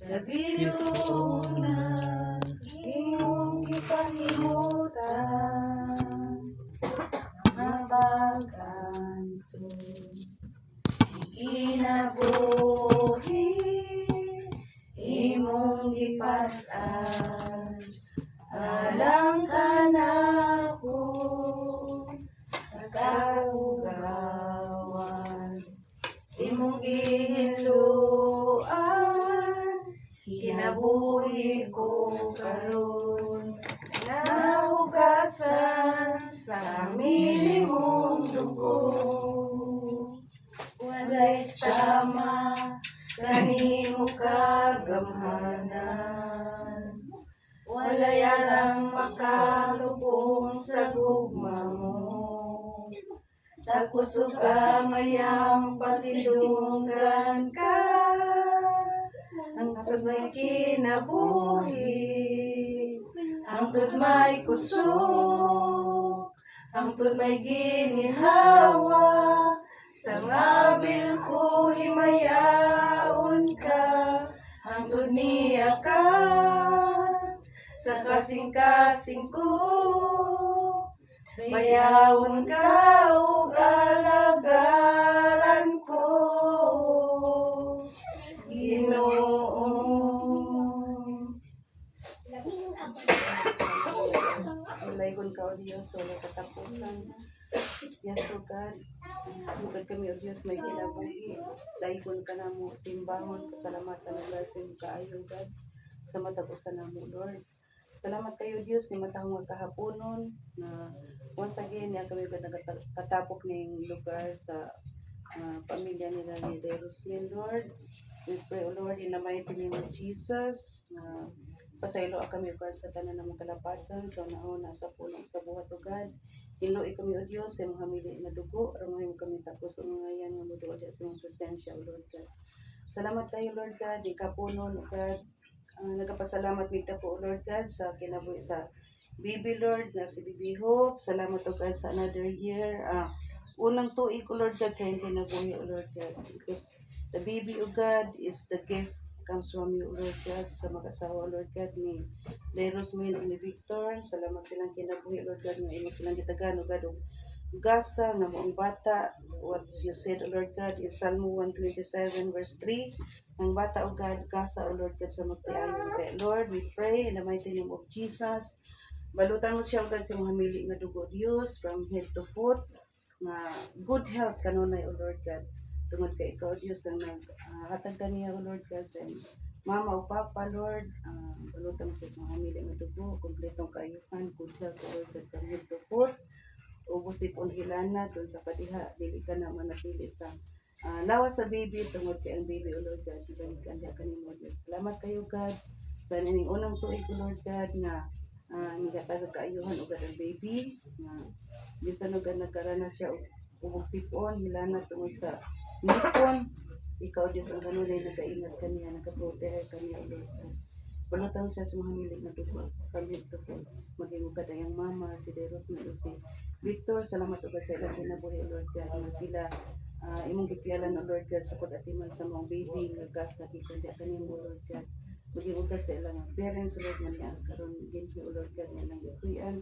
Labi na imong gipahimutan nga pag-antos kinabuhi imong gipas-an alang kanako sa kaugawan imong gihinluan kinabuhi ko karon nahugasan sa milimong dugo walay sama kanimo kagamhanan walay alang makalubong sa gugma mo tapos ka mayang pasidunggan ka hangtod may kinabuhi hangtod may kusog hangtod may ginhawa sa ngabil ko himayaon ka hangtod niya ka sa kasing-kasing ko mayawon ka ug alagaran ko Ginoo. Laygon ka o Diyos, wala katapusan. Yes, O God. Bukod kami o Diyos, may kinabuhi. Laygon ka na mo, simbahon, pasalamatan ng blessing ka ayo, God. Sa matapusan na mo, Lord. Salamat kayo, Diyos, ni matahong magkahaponon na once again, yan kami katapok ng lugar sa pamilya nila ni Roslyn, Lord. We pray, O Lord, in the mighty name of Jesus, na pasaylo kami, God, sa tanan ng mga kalapasan, sa nauna sa punong sa buhat, O God. Hinloi kami, O Diyos, sa mga hamili na dugo, ramay kami tapos o mga yan, nga mudo, O Diyos, sa mga presensya, O Lord God. Salamat kayo, Lord God, di kapunon, O God. Nagapasalamat kita po, O Lord God, sa kinabuhi sa baby, Lord, na si Baby Hope. Salamat, O God, sa another year. Unang tuig, O Lord God, sa hindi nabuhi, O Lord God. Because the baby, O God, is the gift comes from you, Lord God, sa mag-asawa, Lord God, ni Rosemary and ni Victor. Salamat silang kinabuhi, Lord God, nga imo silang gitagan, O God, gasa nga moong bata, what you said, O Lord God, in Psalm 127 verse 3, ang bata, O God, gasa, O Lord God, sa magtiayon. Kaya, Lord, we pray in the mighty name of Jesus, balutan mo siya, O God, sa mga hamili na dugo, Diyos, from head to foot, nga good health kanunay, O Lord God. Tungod kay ikaw, Diyos, ang naghatag kaniya, O Lord God, sa mama o papa, Lord, balutan mo sa mga hamili na dugo, kompletong kaayuhan, good health, O Lord God, from head to foot, ubos di pong hilana, dun sa kadiha, dili ka na manatili sa lawas sa baby, tungod kay ang baby, O Lord God, ibalikan niya kanimo, Diyos. Salamat kayo, God, sa nining unang tuig, O Lord God, nga nigatagag kaayuhan, O God, ang baby, nga bisan o God, nagkaranas siya, ubog sipon, hilana, tungod sa nipon, ikaw, Diyos, ang kanunay, nag-aingat kaniya, nag-protect kaniya, O Lord God. Balutang siya sa mga milig na dugo, pamilya ko, maging kadayang mama, si Deros, si Victor, salamat o God sa ilang kinabuhi, O Lord God, na sila imong gipialan, O Lord God, sa pag-atiman sa mga baby, nagkas na kikundya kanimo, O Lord God. Maging ugas sa ilang parents, O Lord, nga niya, karon ginti, O Lord God, nga nang ituyan.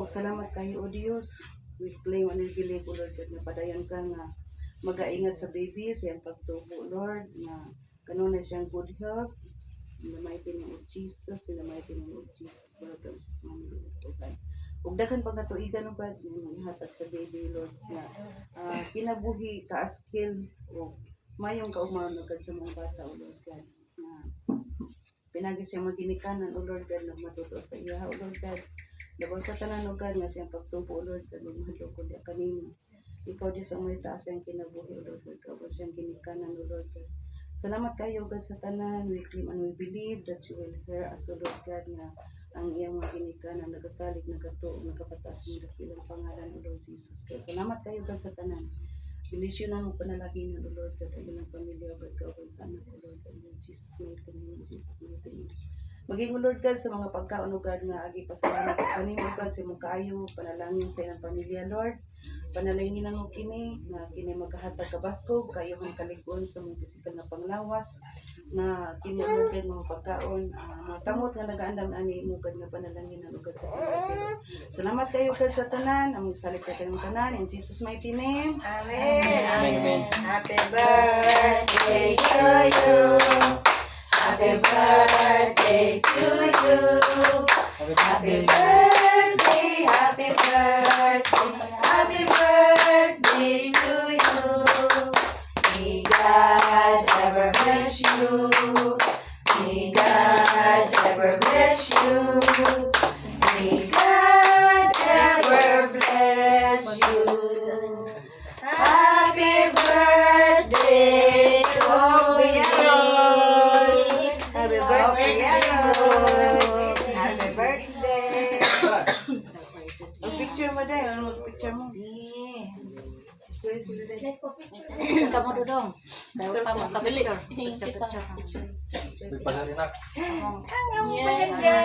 O salamat kayo, O Diyos, we claim and we believe, O Lord God, na padayon ka nga mag-aingat sa baby, sa iyang pagtubo, Lord, na kanunay siyang good health, in the mighty name of Jesus, in the mighty name of Jesus, balutang sa mga milig, O God. Ug daghan pag natuigan, O God, yung ihatag sa baby, Lord, na kinabuhi, ka-skill, o mayong kaumaon, O God, sa mga bata, O Lord God, na pinagi siya maginikanan, O Lord God, na matuto sa iya, O Lord God, labaw sa tanan, O God, nga siyang pagtubo, O Lord God, magmahalo ko diya kanino. Ikaw, Diyos, ang may taas ang kinabuhi, O Lord God, ikaw siyang ginikanan, O Lord God. Salamat kayo, God, sa tanan. We claim and we believe that you will hear us, O Lord God, na ang iyang mga ginikanan, nagasalig, nagatuo, nagkapataas ng dakilang pangalan, O Lord Jesus. Kaya salamat kayo, God, sa tanan. Binisyonan mo panalaginan, O Lord God, ang ilang pamilya, O God, kawan sa anak, O Lord God, in Jesus' mighty name, in Jesus' mighty name. Maging, O Lord God, sa mga pagkaon, O God, nga agi pasalamat kanimo, O God, sa imong kaayo, panalangin sa ilang pamilya, Lord. Panalangin ang kini, na kini magkahatag kabaskog, kayo ang kaligon sa mga pisikal na panglawas, na kinulugad mga pagkaon, mga kamot nga nagaandam ani mugad nga panalangin ang ugad sa Panginoon. Salamat kayo ka sa tanan, ang salit ka kayong tanan in Jesus mighty name. Amen. Amen. Happy birthday to you. Happy birthday to you. Happy birthday, happy birthday, happy birthday to you. May God ever bless you. May God ever bless you. May God ever bless you. Happy birthday to you. Happy birthday, Yanos. Happy birthday. Mag-picture mo dahil, ano mag-picture mo? Pwede sila dahil. Kamu dudong. Dapat pa Kabili. Pagpalarinak. Palangga.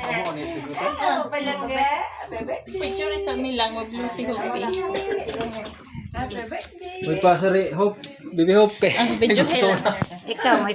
Amo ni tigutan. Hello, palangga. Happy birthday. Picture sa milang wag mo si Hope. Happy birthday. May pasari, Hope. Bibi Hope kay. Video hela. Ikaw, may